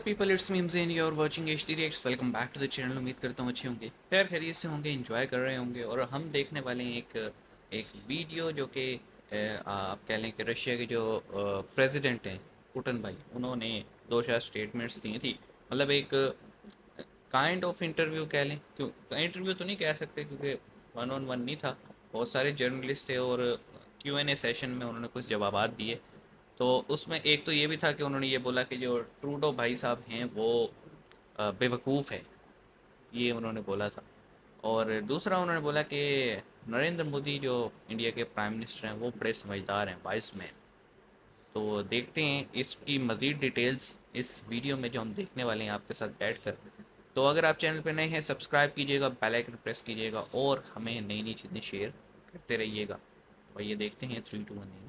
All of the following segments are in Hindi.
People, it's me Himzain, you are watching HD reacts. Welcome back to the channel. उम्मीद करता हूँ अच्छे होंगे, खैर खैरियत से होंगे, एंजॉय कर रहे होंगे। और हम देखने वाले हैं एक वीडियो जो कि आप कह लें कि रशिया के जो प्रेसिडेंट हैं पुतिन भाई, उन्होंने दो चार स्टेटमेंट्स दी थी। मतलब एक काइंड ऑफ इंटरव्यू कह लें, क्यों इंटरव्यू तो नहीं कह सकते क्योंकि वन ऑन वन नहीं था, बहुत सारे जर्नलिस्ट थे और Q&A सेशन में उन्होंने कुछ जवाबात दिए। तो उसमें एक तो ये भी था कि उन्होंने ये बोला कि जो ट्रूडो भाई साहब हैं वो बेवकूफ़ है, ये उन्होंने बोला था। और दूसरा उन्होंने बोला कि नरेंद्र मोदी जो इंडिया के प्राइम मिनिस्टर हैं वो बड़े समझदार हैं, वाइस मैन। तो देखते हैं इसकी मज़ीद डिटेल्स इस वीडियो में जो हम देखने वाले हैं आपके साथ बैठ कर। तो अगर आप चैनल पर नए हैं, सब्सक्राइब कीजिएगा, बेल आइकन प्रेस कीजिएगा और हमें नई नई चीज़ें शेयर करते रहिएगा। तो ये देखते हैं 3, 2, 1।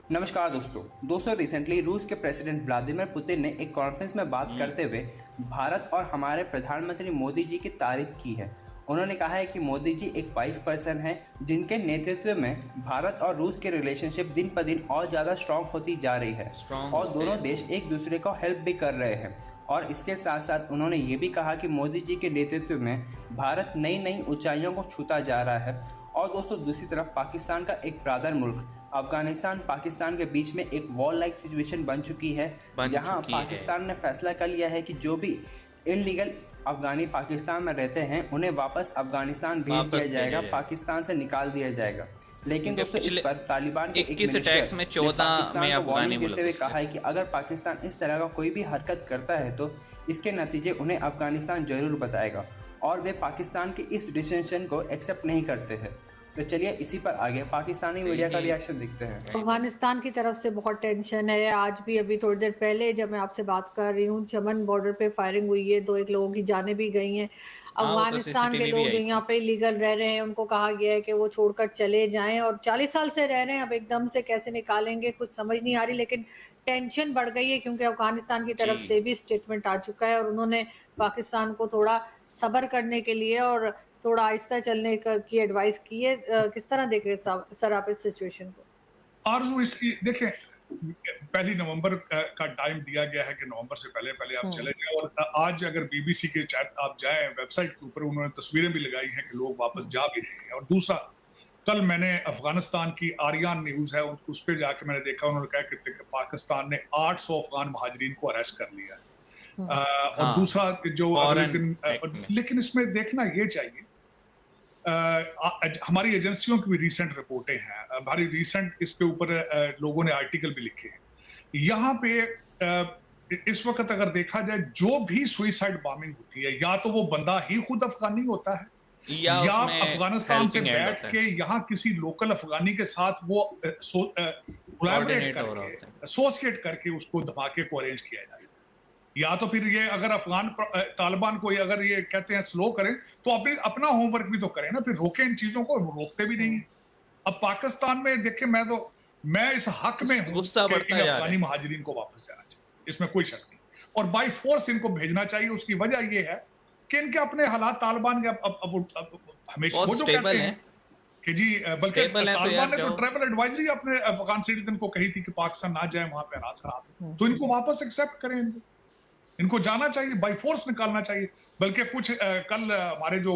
नमस्कार दोस्तों रिसेंटली रूस के प्रेसिडेंट व्लादिमीर पुतिन ने एक कॉन्फ्रेंस में बात करते हुए भारत और हमारे प्रधानमंत्री मोदी जी की तारीफ की है। उन्होंने कहा है कि मोदी जी एक वाइस पर्सन हैं जिनके नेतृत्व में भारत और रूस के रिलेशनशिप दिन पर दिन और ज़्यादा स्ट्रॉन्ग होती जा रही है और दोनों देश एक दूसरे को हेल्प भी कर रहे हैं। और इसके साथ साथ उन्होंने ये भी कहा कि मोदी जी के नेतृत्व में भारत नई नई ऊंचाइयों को छूता जा रहा है। और दोस्तों दूसरी तरफ पाकिस्तान का एक ब्रदर मुल्क अफगानिस्तान पाकिस्तान के बीच में एक वॉर लाइक सिचुएशन बन चुकी है, जहां पाकिस्तान ने फैसला कर लिया है कि जो भी इलीगल अफगानी पाकिस्तान में रहते हैं उन्हें वापस अफगानिस्तान भेज दिया जाएगा, पाकिस्तान से निकाल दिया जाएगा। लेकिन दोस्तों इस पर तालिबान के एक मिनिस्टर ने पाकिस्तान को वार्निंग देते हुए कहा है कि अगर पाकिस्तान इस तरह का कोई भी हरकत करता है तो इसके नतीजे उन्हें अफगानिस्तान जरूर बताएगा और वे पाकिस्तान के इस डिसीजन को एक्सेप्ट नहीं करते हैं। तो चलिए इसी पर आगे पाकिस्तानी मीडिया का रिएक्शन देखते हैं। अफगानिस्तान की तरफ से बहुत टेंशन है। आज भी अभी थोड़ी देर पहले जब मैं आपसे बात कर रही हूँ, चमन बॉर्डर पे फायरिंग हुई है, 1 लोगों की जानें भी गई हैं। अफगानिस्तान के लोग जो यहाँ पे इलीगल रह रहे हैं उनको कहा गया है कि वो छोड़कर चले जाएं और 40 साल से रह रहे हैं, अब एकदम से कैसे निकालेंगे कुछ समझ नहीं आ रही। लेकिन टेंशन बढ़ गई है क्योंकि अफगानिस्तान की तरफ से भी स्टेटमेंट आ चुका है और उन्होंने पाकिस्तान को थोड़ा सब्र करने के लिए और थोड़ा आहिस्ता चलने की एडवाइस की है। किस तरह देख रहे हैं सर आप इस सिचुएशन को? आरजू इसकी देखें, 1 नवंबर का टाइम दिया गया है कि नवंबर से पहले पहले आप चले जाएं। और आज अगर बीबीसी के चैट आप जाएं वेबसाइट के ऊपर, उन्होंने तस्वीरें भी लगाई हैं कि लोग वापस जा भी रहे हैं। और दूसरा, कल मैंने अफगानिस्तान की आर्यान न्यूज है उस पर जाके मैंने देखा, उन्होंने कहा कि पाकिस्तान ने 800 अफगान महाजरीन को अरेस्ट कर लिया है। और दूसरा जो लेकिन इसमें देखना ये चाहिए, हमारी एजेंसियों की भी रिसेंट रिपोर्टें हैं, हमारी रिसेंट इसके ऊपर लोगों ने आर्टिकल भी लिखे हैं। यहाँ पे इस वक्त अगर देखा जाए जो भी सुइसाइड बॉम्बिंग होती है, या तो वो बंदा ही खुद अफगानी होता है या अफगानिस्तान से बैठ के यहाँ किसी लोकल अफगानी के साथ वो कोलैबोरेट करके एसोसिएट करके उसको धमाके को अरेंज किया जाए। या तो फिर ये अगर अफगान तालिबान को अगर ये कहते हैं स्लो करें तो अपना होमवर्क भी तो करें ना, फिर रोकें इन चीजों को, रोकते भी नहीं है। अब पाकिस्तान में देखिए, मैं इस हक में हूं कि अफगानी महाजरीन को वापस जाना चाहिए, इसमें कोई शक नहीं। और बाय फोर्स इनको भेजना चाहिए। उसकी वजह ये है कि इनके अपने हालात तालिबान के अब हमेशा वो जो कहते हैं कि जी, बल्कि तालिबान ने तो ट्रैवल एडवाइजरी अपने अफगान सिटीजन को कही थी कि पाकिस्तान ना जाए, वहां पे हालात खराब है, तो इनको वापस एक्सेप्ट करें, इनको जाना चाहिए, बाय फोर्स निकालना चाहिए। बल्कि कुछ कल हमारे जो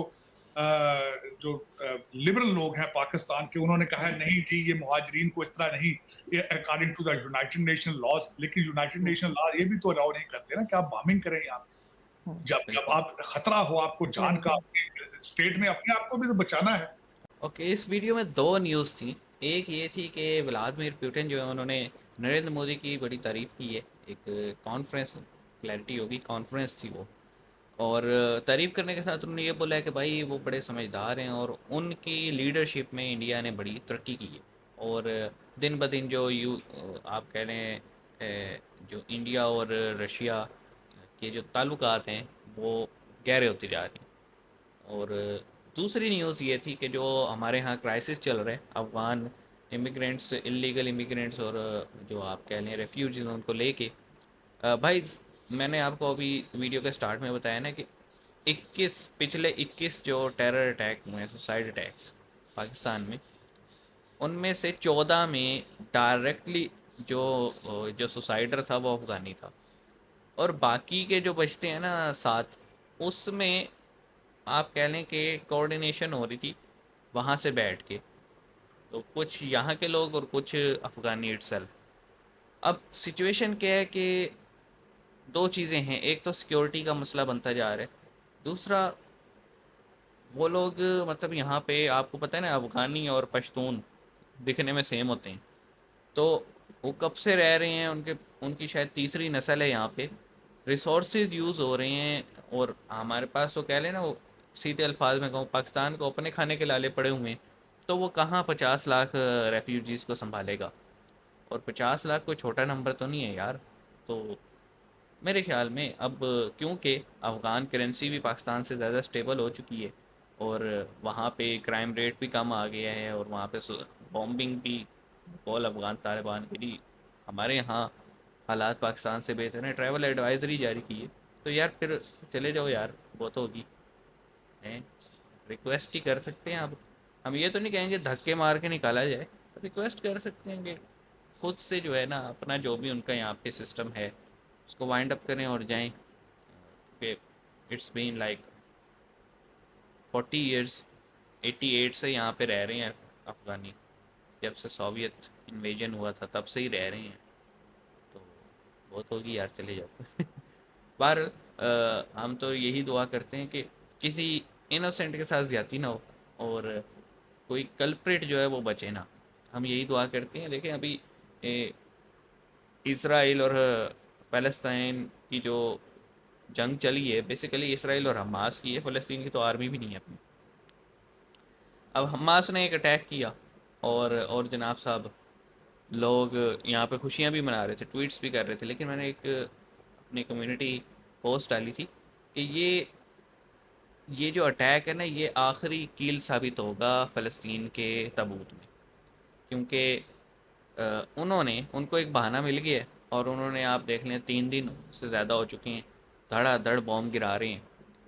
लिबरल लोग हैं पाकिस्तान के, उन्होंने कहा है नहीं जी ये मुहाजिरीन को इस तरह नहीं, according to the United Nation laws. लेकिन यूनाइटेड नेशन लॉज ये भी तो अलाउ नहीं करते ना कि आप बॉम्बिंग करें यहाँ, जब आप खतरा हो आपको जान का, स्टेट में अपने आप को भी तो बचाना है। ओके, इस वीडियो में 2 न्यूज़ थी। एक ये थी कि व्लादिमीर पुतिन जो है उन्होंने नरेंद्र मोदी की बड़ी तारीफ़ की है। एक कॉन्फ्रेंस, क्लैरिटी होगी, कॉन्फ्रेंस थी वो, और तारीफ़ करने के साथ उन्होंने ये बोला है कि भाई वो बड़े समझदार हैं और उनकी लीडरशिप में इंडिया ने बड़ी तरक्की की है। और दिन ब दिन जो आप कह रहे हैं जो इंडिया और रशिया के जो ताल्लुकात हैं वो गहरे होते जा रहे हैं। और दूसरी न्यूज़ ये थी कि जो हमारे यहाँ क्राइसिस चल रहा है, अफ़गान इमिग्रेंट्स, इलीगल इमिग्रेंट्स और जो आप कह लें रेफ्यूजीज, उनको लेके भाई मैंने आपको अभी वीडियो के स्टार्ट में बताया ना कि पिछले 21 जो टेरर अटैक हुए हैं, सुसाइड अटैक्स पाकिस्तान में, उनमें से 14 में डायरेक्टली जो सुसाइडर था वो अफ़गानी था। और बाकी के जो बचते हैं ना 7, उसमें आप कह लें कि कोऑर्डिनेशन हो रही थी वहाँ से बैठ के, तो कुछ यहाँ के लोग और कुछ अफ़गानी इटसेल्फ। अब सिचुएशन क्या है कि दो चीज़ें हैं, एक तो सिक्योरिटी का मसला बनता जा रहा है, दूसरा वो लोग मतलब यहाँ पे आपको पता है ना, अफ़गानी और पश्तून दिखने में सेम होते हैं, तो वो कब से रह रहे हैं, उनके उनकी शायद तीसरी नस्ल है यहाँ पे, रिसोर्सेज यूज़ हो रहे हैं। और हमारे पास तो कह लें ना, वो सीधे अल्फाज में कहूँ, पाकिस्तान को अपने खाने के लाले पड़े हुए हैं, तो वो कहाँ 50 लाख रेफ्यूजीज़ को संभालेगा। और 50 लाख कोई छोटा नंबर तो नहीं है यार। तो मेरे ख्याल में अब, क्योंकि अफ़गान करेंसी भी पाकिस्तान से ज़्यादा स्टेबल हो चुकी है, और वहाँ पे क्राइम रेट भी कम आ गया है, और वहाँ पे बॉम्बिंग भी बकौल अफ़गान तालिबान की भी, हमारे यहाँ हालात पाकिस्तान से बेहतर हैं, ट्रैवल एडवाइजरी जारी की है। तो यार फिर चले जाओ यार, बहुत होगी हैं, रिक्वेस्ट ही कर सकते हैं। अब हम ये तो नहीं कहेंगे धक्के मार के निकाला जाए, रिक्वेस्ट कर सकते हैं कि खुद से जो है ना, अपना जो भी उनका यहाँ पे सिस्टम है उसको वाइंड अप करें और जाएं। कि इट्स बीन लाइक 40 ईयर्स, 88 से यहाँ पे रह रहे हैं अफ़गानी, जब से सोवियत इन्वेजन हुआ था तब से ही रह रहे हैं। तो बहुत होगी यार, चले जाओ। पर हम तो यही दुआ करते हैं कि किसी इनोसेंट के साथ ज़्यादती ना हो, और कोई कल्प्रिट जो है वो बचे ना। हम यही दुआ करते हैं। देखें अभी इसराइल और फ़लस्तीन की जो जंग चली है, बेसिकली इसराइल और हमास की है, फ़लस्तीन की तो आर्मी भी नहीं है अपनी। अब हमास ने एक अटैक किया, और जनाब साहब, लोग यहाँ पे खुशियाँ भी मना रहे थे, ट्वीट्स भी कर रहे थे, लेकिन मैंने एक अपनी कम्युनिटी पोस्ट डाली थी कि ये जो अटैक है ना, ये आखिरी कील साबित होगा फ़लस्तीन के तबूत में। क्योंकि उन्होंने, उनको एक बहाना मिल गया है, और उन्होंने, आप देख लें, 3 दिन से ज़्यादा हो चुके हैं, धड़ाधड़ बॉम्ब गिरा रहे हैं।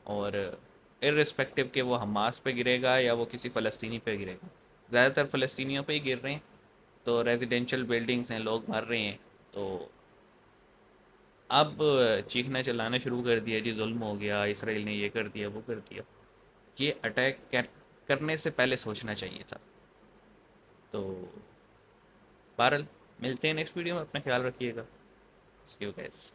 और इर्रिस्पेक्टिव कि वो हमास पे गिरेगा या वो किसी फ़लस्तीनी पे गिरेगा, ज़्यादातर फ़लस्तीनियों पे ही गिर रहे हैं। तो रेजिडेंशियल बिल्डिंग्स हैं, लोग मर रहे हैं। तो अब चीखना चिल्लाना शुरू कर दिया, जी जुल्म हो गया, इसराइल ने ये कर दिया वो कर दिया। ये अटैक करने से पहले सोचना चाहिए था। तो बहरहाल, मिलते हैं नेक्स्ट वीडियो में, अपना ख्याल रखिएगा। सी यू गाइस।